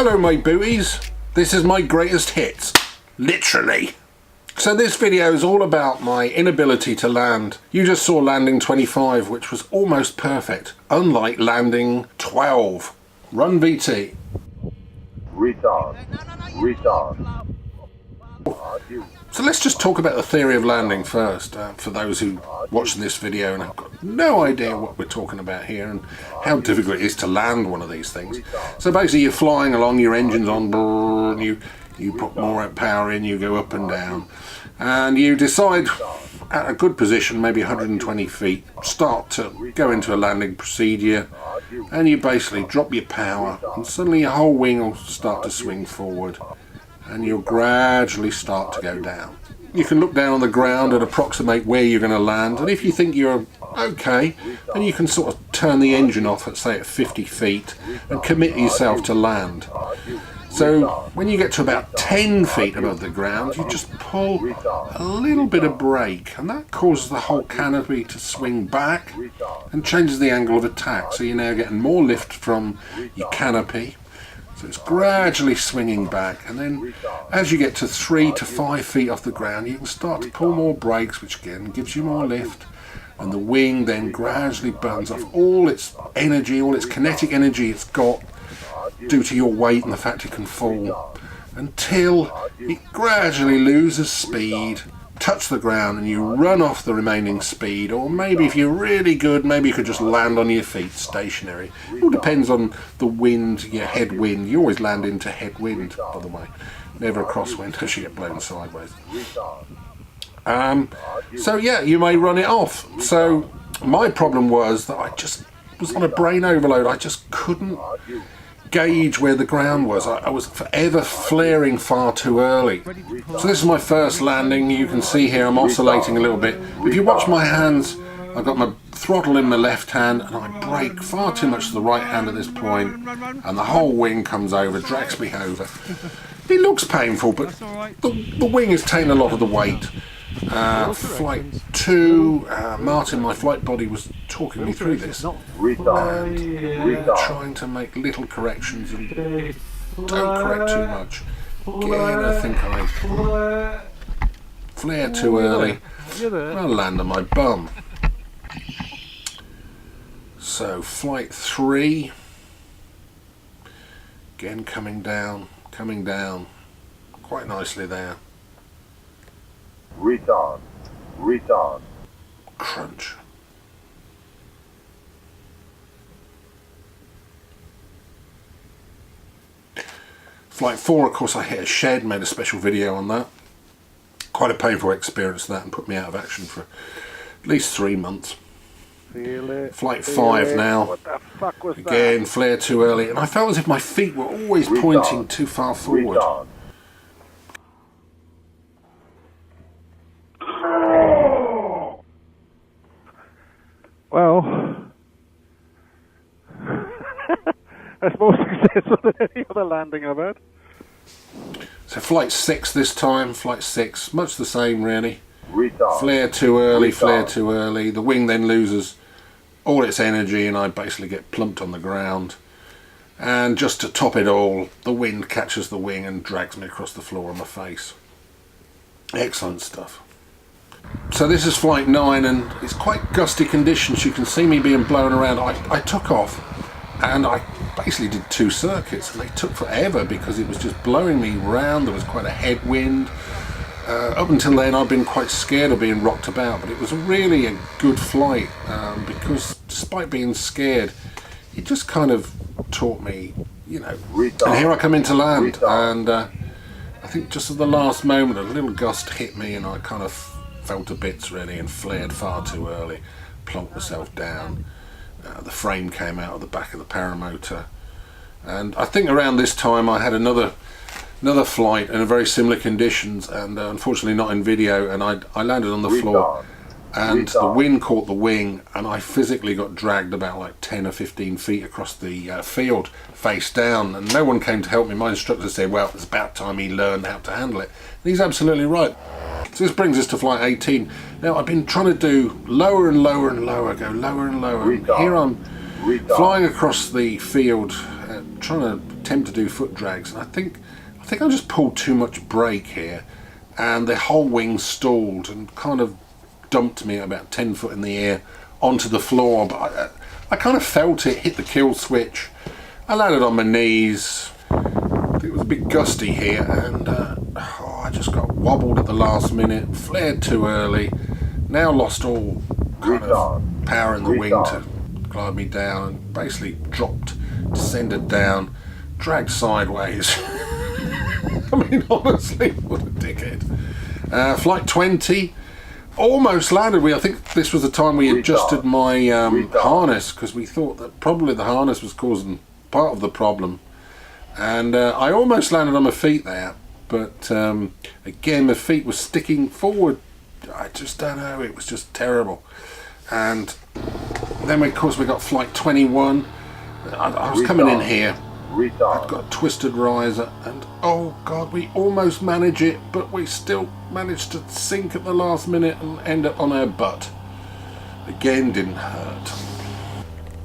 Hello my booties, this is my greatest hits, literally. So this video is all about my inability to land. You just saw landing 25, which was almost perfect, unlike landing 12. Run VT. Retard. So let's just talk about the theory of landing first, for those who watch this video and have got no idea what we're talking about here and how difficult it is to land one of these things. So basically you're flying along, your engine's on, and you put more power in, you go up and down, and you decide at a good position, maybe 120 feet, start to go into a landing procedure, and you basically drop your power and suddenly your whole wing will start to swing forward and you'll gradually start to go down. You can look down on the ground and approximate where you're going to land, and if you think you're okay, then you can sort of turn the engine off at say at 50 feet and commit yourself to land. So when you get to about 10 feet above the ground, you just pull a little bit of brake, and that causes the whole canopy to swing back and changes the angle of attack. So you're now getting more lift from your canopy. So it's gradually swinging back, and then as you get to 3 to 5 feet off the ground, you can start to pull more brakes, which again gives you more lift, and the wing then gradually burns off all its energy, all its kinetic energy it's got due to your weight and the fact it can fall, until it gradually loses speed, touch the ground, and you run off the remaining speed. Or maybe if you're really good, maybe you could just land on your feet stationary. It all depends on the wind, your headwind. You always land into headwind, by the way, never a crosswind as you get blown sideways. So yeah, you may run it off. So my problem was that I just was on a brain overload. I just couldn't gauge where the ground was. I was forever flaring far too early. So this is my first landing. You can see here I'm oscillating a little bit. If you watch my hands, I've got my throttle in my left hand and I brake far too much to the right hand at this point, and the whole wing comes over, drags me over. It looks painful, but the wing is taking a lot of the weight. Flight 2, Martin, my flight body, was talking me through this and trying to make little corrections and don't correct too much. Again, I think I flare too early. I'll land on my bum. So flight 3, again coming down quite nicely there. Retard. Crunch. Flight 4, of course, I hit a shed, made a special video on that. Quite a painful experience, that, and put me out of action for at least 3 months. Flight 5 now. What the fuck was again, that? flare too early, and I felt as if my feet were always pointing too far forward. Well, that's more successful than any other landing I've had. So flight 6 this time, flight 6, much the same really. Retard. Flare too early, flare too early. The wing then loses all its energy and I basically get plumped on the ground. And just to top it all, the wind catches the wing and drags me across the floor on my face. Excellent stuff. So this is flight 9 and it's quite gusty conditions. You can see me being blown around. I took off and I basically did 2 circuits and they took forever because it was just blowing me around. There was quite a headwind. Up until then I'd been quite scared of being rocked about, but it was really a good flight because despite being scared, it just kind of taught me, you know, and here I come into land, and I think just at the last moment a little gust hit me and I kind of fell to bits really and flared far too early, plonked myself down. The frame came out of the back of the paramotor, and I think around this time I had another flight in very similar conditions, and unfortunately not in video, and I landed on the floor and the wind caught the wing and I physically got dragged about like 10 or 15 feet across the field face down, and no one came to help me. My instructor said, well, it's about time he learned how to handle it, and he's absolutely right. So this brings us to flight 18. Now I've been trying to do lower and lower and lower, go lower and lower, and here I'm flying across the field trying to attempt to do foot drags, and I think I just pulled too much brake here, and the whole wing stalled and kind of dumped me about 10 foot in the air onto the floor. But I kind of felt it hit the kill switch. I landed on my knees. I think it was a bit gusty here, and I just got wobbled at the last minute, flared too early, now lost all kind of power in the wing to glide me down, and basically descended down, dragged sideways. I mean, honestly, what a dickhead. Flight 20, almost landed. I think this was the time we adjusted my harness, because we thought that probably the harness was causing part of the problem. And I almost landed on my feet there, but again, my feet were sticking forward. I just don't know, it was just terrible. And then of course we got flight 21. I was coming in here, I'd got a twisted riser, and oh god, we almost managed it, but we still managed to sink at the last minute and end up on our butt. Again, didn't hurt.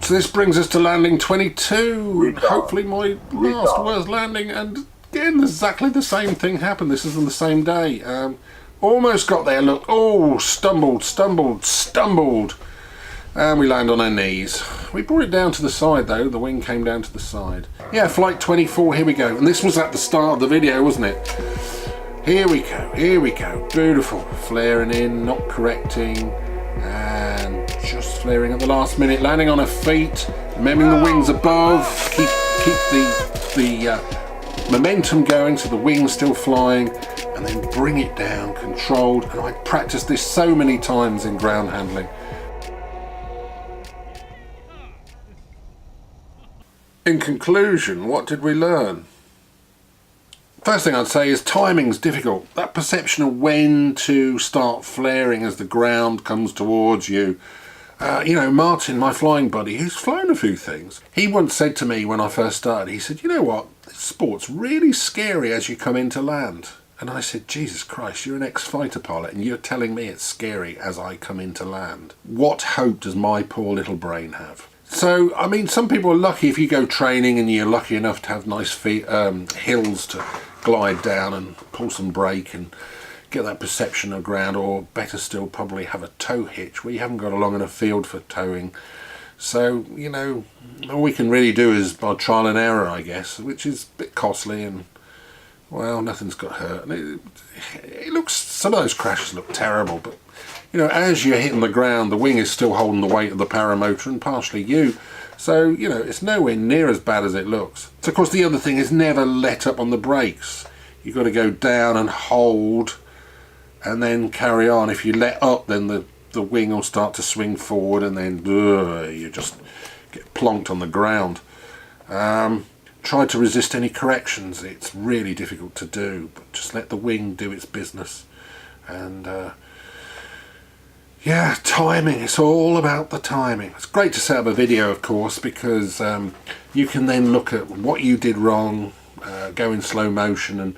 So this brings us to landing 22, and hopefully my last worst landing, and again exactly the same thing happened. This is on the same day. Almost got there, look, oh, stumbled, and we land on our knees. We brought it down to the side though, the wing came down to the side. Yeah, flight 24, here we go, and this was at the start of the video, wasn't it? Here we go, beautiful, flaring in, not correcting, and just flaring at the last minute, landing on her feet, remembering the wings above, keep the momentum going so the wing's still flying, and then bring it down, controlled. And I practiced this so many times in ground handling. In conclusion, what did we learn? First thing I'd say is timing's difficult. That perception of when to start flaring as the ground comes towards you. You know, Martin, my flying buddy, who's flown a few things, he once said to me when I first started, he said, you know what, this sport's really scary as you come into land. And I said, Jesus Christ, you're an ex-fighter pilot and you're telling me it's scary as I come into land. What hope does my poor little brain have? So, I mean, some people are lucky if you go training and you're lucky enough to have nice hills to glide down and pull some brake and get that perception of ground, or better still, probably have a tow hitch where you haven't got a long enough field for towing. So, you know, all we can really do is by trial and error, I guess, which is a bit costly, and well, nothing's got hurt. And it looks, some of those crashes look terrible, but you know, as you're hitting the ground, the wing is still holding the weight of the paramotor and partially you. So, you know, it's nowhere near as bad as it looks. So, of course, the other thing is never let up on the brakes. You've got to go down and hold and then carry on. If you let up, then the wing will start to swing forward, and then you just get plonked on the ground. Try to resist any corrections. It's really difficult to do, but just let the wing do its business. And yeah, timing, it's all about the timing. It's great to set up a video, of course, because you can then look at what you did wrong, go in slow motion and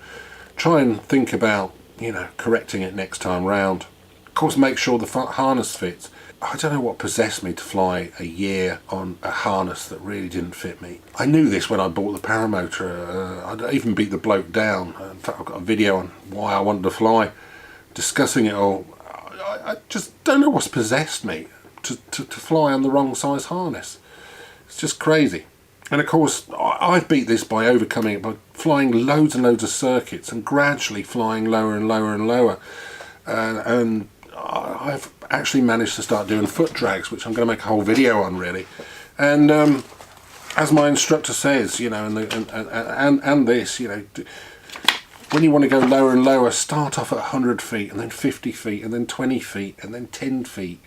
try and think about, you know, correcting it next time round. Of course, make sure the harness fits. I don't know what possessed me to fly a year on a harness that really didn't fit me. I knew this when I bought the paramotor. I'd even beat the bloke down. In fact, I've got a video on why I wanted to fly, discussing it all. I just don't know what's possessed me to fly on the wrong size harness. It's just crazy. And of course, I've beat this by overcoming it by flying loads and loads of circuits and gradually flying lower and lower and lower. And I've actually managed to start doing foot drags, which I'm going to make a whole video on, really. And as my instructor says, you know, and this, you know, when you want to go lower and lower, start off at 100 feet and then 50 feet and then 20 feet and then 10 feet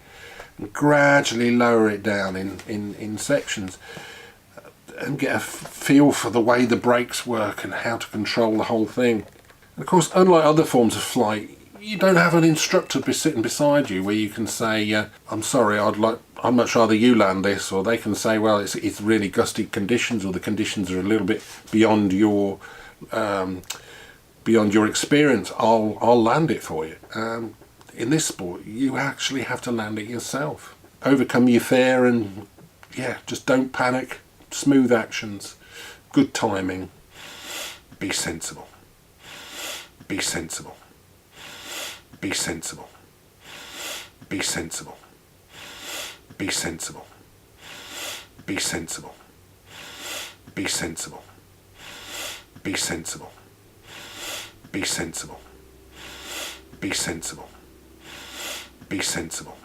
and gradually lower it down in sections and get a feel for the way the brakes work and how to control the whole thing. And of course, unlike other forms of flight, you don't have an instructor sitting beside you where you can say, I'm sorry, I'd much rather you land this, or they can say, well, it's really gusty conditions, or the conditions are a little bit beyond your experience. I'll land it for you. In this sport, you actually have to land it yourself. Overcome your fear and yeah, just don't panic. Smooth actions. good timing. Be sensible. Be sensible. Be sensible. Be sensible. Be sensible. Be sensible. Be sensible. Be sensible. Be sensible. Be sensible. Be sensible.